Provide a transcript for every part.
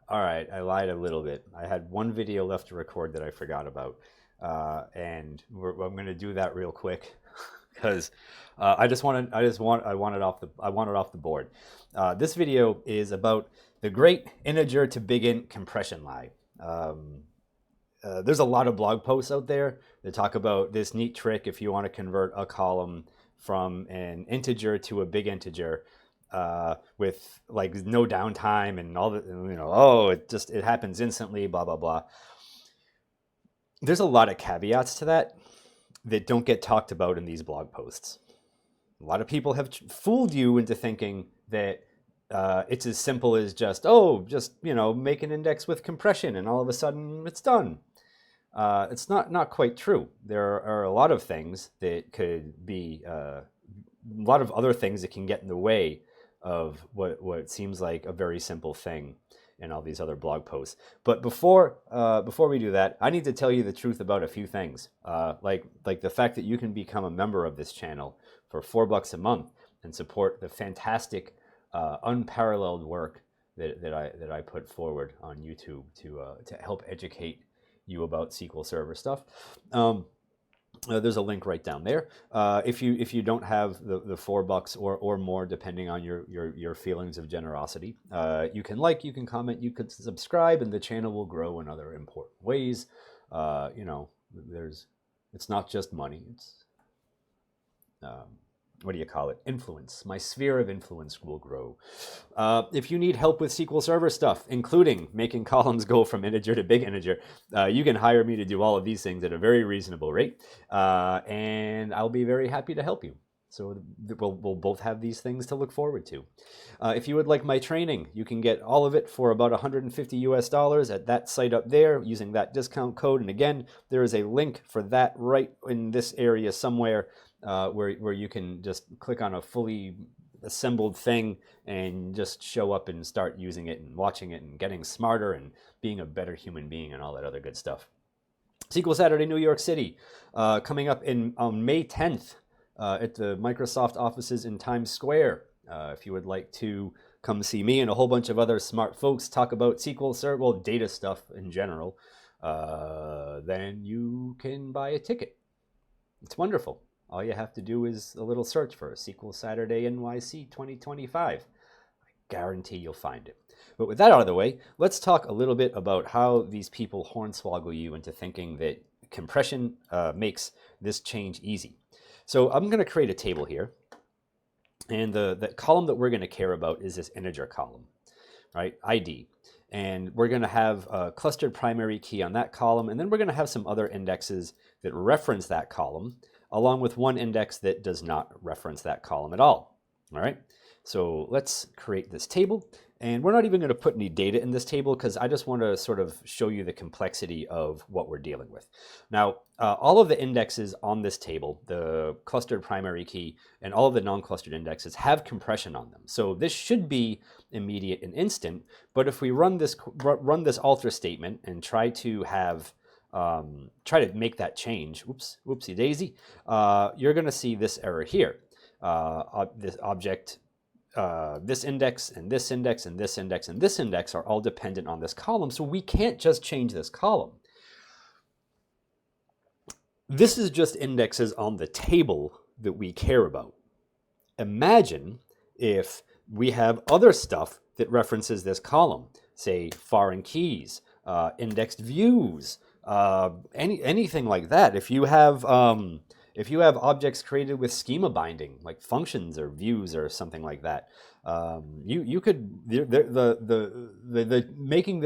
All right, I lied a little bit. I had one video left to record that I forgot about, and I'm going to do that real quick because I want it off the board. This video is about the great integer to Bigint compression lie. There's a lot of blog posts out there that talk about this neat trick if you want to convert a column from an integer to a big integer with like no downtime and all the, oh, it happens instantly, blah, blah, blah. There's a lot of caveats to that don't get talked about in these blog posts. A lot of people have fooled you into thinking that it's as simple as just make an index with compression and all of a sudden it's done. It's not quite true. There are a lot of things that could be a lot of other things that can get in the way of what seems like a very simple thing in all these other blog posts. But before we do that, I need to tell you the truth about a few things, like the fact that you can become a member of this channel for $4 a month and support the fantastic, unparalleled work that I put forward on YouTube to help educate you about SQL Server stuff. There's a link right down there. If you don't have the $4 or more, depending on your feelings of generosity, you can you can comment, you could subscribe, and the channel will grow in other important ways. It's not just money. It's what do you call it? Influence. My sphere of influence will grow. If you need help with SQL Server stuff, including making columns go from integer to big integer, you can hire me to do all of these things at a very reasonable rate, and I'll be very happy to help you. So we'll both have these things to look forward to. If you would like my training, you can get all of it for about $150 at that site up there using that discount code. And again, there is a link for that right in this area somewhere, where you can just click on a fully assembled thing and just show up and start using it and watching it and getting smarter and being a better human being and all that other good stuff. SQL Saturday, New York City, coming up on May 10th at the Microsoft offices in Times Square. If you would like to come see me and a whole bunch of other smart folks talk about SQL Server, well, data stuff in general, then you can buy a ticket. It's wonderful. All you have to do is a little search for SQL Saturday NYC 2025. I guarantee you'll find it. But with that out of the way, let's talk a little bit about how these people hornswoggle you into thinking that compression makes this change easy. So I'm going to create a table here. And the column that we're going to care about is this integer column, right? ID. And we're going to have a clustered primary key on that column. And then we're going to have some other indexes that reference that column, along with one index that does not reference that column at all. All right, so let's create this table. And we're not even going to put any data in this table because I just want to sort of show you the complexity of what we're dealing with. Now, all of the indexes on this table, the clustered primary key and all of the non-clustered indexes have compression on them. So this should be immediate and instant. But if we run this alter statement and try to make that change, whoopsie daisy, you're going to see this error here. This object, this index and this index and this index and this index are all dependent on this column, so we can't just change this column. This is just indexes on the table that we care about. Imagine if we have other stuff that references this column, say foreign keys, indexed views, anything like that. If you have objects created with schema binding, like functions or views or something like that, you could making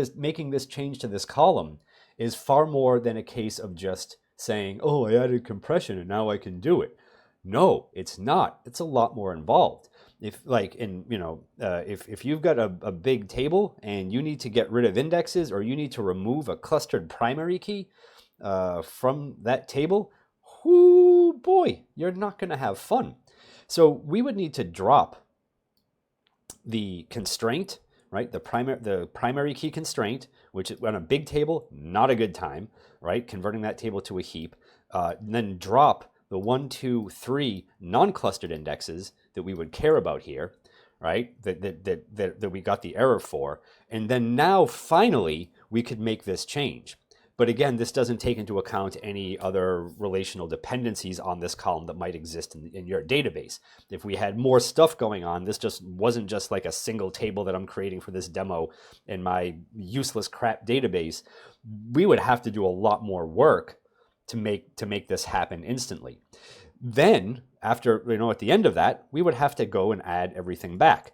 this change to this column is far more than a case of just saying, oh, I added compression and now I can do it. No, it's not. It's a lot more involved. If you've got a big table and you need to get rid of indexes or you need to remove a clustered primary key from that table, whoo boy, you're not going to have fun. So we would need to drop the constraint, right? The primary key constraint, which on a big table, not a good time, right? Converting that table to a heap, then drop the 1, 2, 3 non-clustered indexes that we would care about here, right? That we got the error for. And then now finally we could make this change. But again, this doesn't take into account any other relational dependencies on this column that might exist in your database. If we had more stuff going on, this just wasn't just like a single table that I'm creating for this demo in my useless crap database. We would have to do a lot more work to make this happen instantly. Then after, at the end of that, we would have to go and add everything back.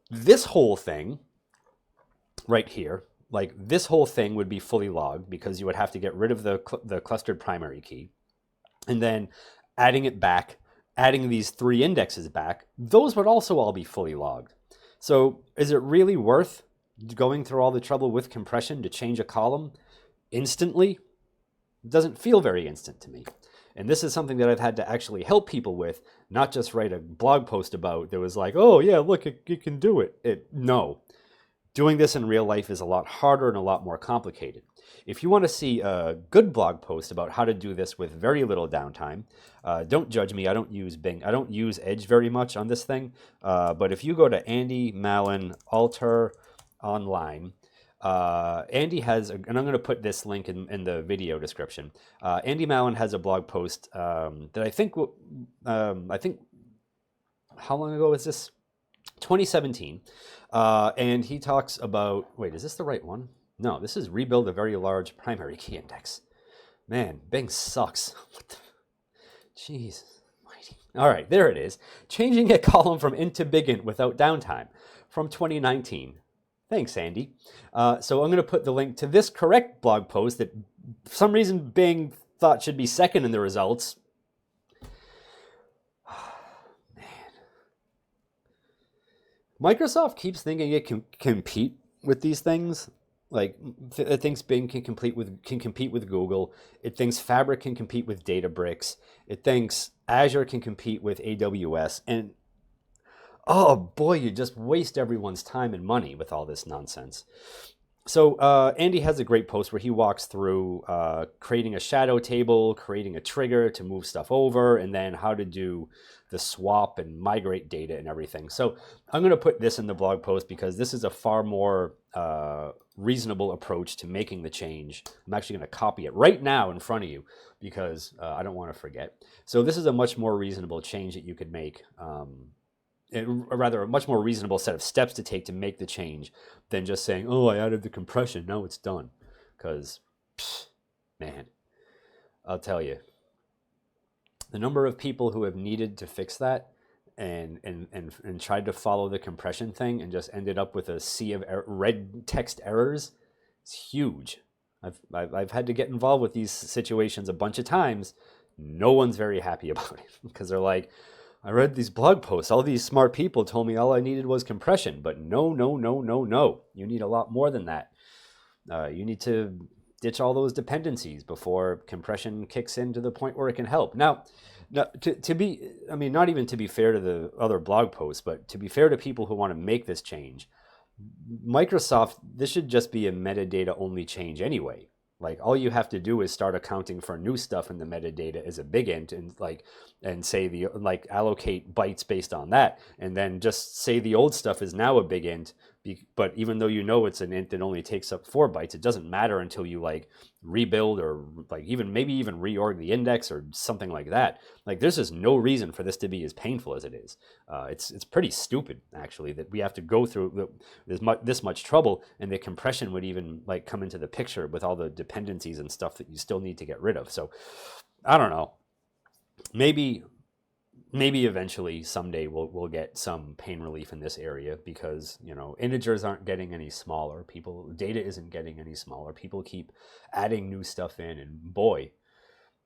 This whole thing right here, like this whole thing would be fully logged because you would have to get rid of the clustered primary key and then adding it back, adding these 3 indexes back, those would also all be fully logged. So is it really worth going through all the trouble with compression to change a column instantly? It doesn't feel very instant to me. And this is something that I've had to actually help people with, not just write a blog post about that was like, oh yeah, look, you can do it. No. Doing this in real life is a lot harder and a lot more complicated. If you want to see a good blog post about how to do this with very little downtime, don't judge me. I don't use Bing. I don't use Edge very much on this thing. But if you go to Andy Malin Alter Online, Andy has, and I'm going to put this link in the video description. Andy Malin has a blog post that I think, how long ago was this? 2017. And he talks about, wait, is this the right one? No, this is rebuild a very large primary key index. Man, Bing sucks. What the? Jeez. All right, there it is. Changing a column from int to Bigint without downtime from 2019. Thanks, Andy. So I'm going to put the link to this correct blog post that for some reason Bing thought should be second in the results. Man. Microsoft keeps thinking it can compete with these things. Like it thinks Bing can compete with Google. It thinks Fabric can compete with Databricks. It thinks Azure can compete with AWS. And oh boy, you just waste everyone's time and money with all this nonsense. So Andy has a great post where he walks through creating a shadow table, creating a trigger to move stuff over, and then how to do the swap and migrate data and everything. So I'm going to put this in the blog post because this is a far more reasonable approach to making the change. I'm actually going to copy it right now in front of you because I don't want to forget. So this is a much more reasonable change that you could make. Or rather, a much more reasonable set of steps to take to make the change than just saying, oh, I added the compression, now it's done. Because, man, I'll tell you, the number of people who have needed to fix that and tried to follow the compression thing and just ended up with a sea of red text errors is huge. I've had to get involved with these situations a bunch of times. No one's very happy about it because they're like, I read these blog posts. All these smart people told me all I needed was compression, but no. You need a lot more than that. You need to ditch all those dependencies before compression kicks in to the point where it can help. Now to be, I mean, not even to be fair to the other blog posts, but to be fair to people who want to make this change, Microsoft, this should just be a metadata-only change anyway. Like all you have to do is start accounting for new stuff in the metadata as a Bigint and say allocate bytes based on that, and then just say the old stuff is now a Bigint. But even though you know it's an int that only takes up 4 bytes, it doesn't matter until you like rebuild or like maybe even reorg the index or something like that. Like there's just no reason for this to be as painful as it is. It's pretty stupid actually that we have to go through this much trouble, and the compression would even like come into the picture with all the dependencies and stuff that you still need to get rid of. So I don't know. Maybe eventually someday we'll get some pain relief in this area because integers aren't getting any smaller. Data isn't getting any smaller. People keep adding new stuff in, and boy,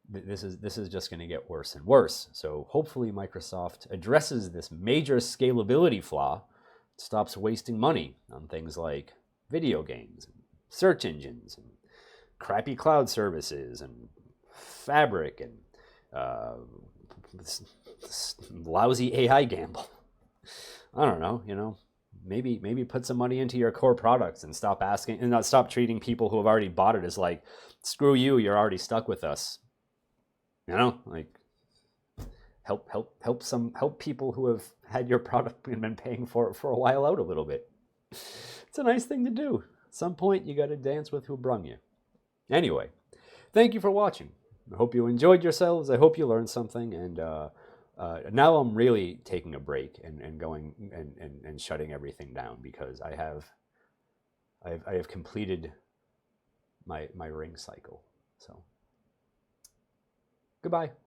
this is just going to get worse and worse. So hopefully Microsoft addresses this major scalability flaw, stops wasting money on things like video games, and search engines, and crappy cloud services, and Fabric, and this lousy AI gamble. I don't know, maybe put some money into your core products and stop asking and not stop treating people who have already bought it as like, screw you, you're already stuck with us. Like help people who have had your product and been paying for it for a while out a little bit. It's a nice thing to do. At some point, you got to dance with who brung you. Anyway, thank you for watching. I hope you enjoyed yourselves. I hope you learned something. And now I'm really taking a break and going and shutting everything down, because I have completed my ring cycle. So goodbye.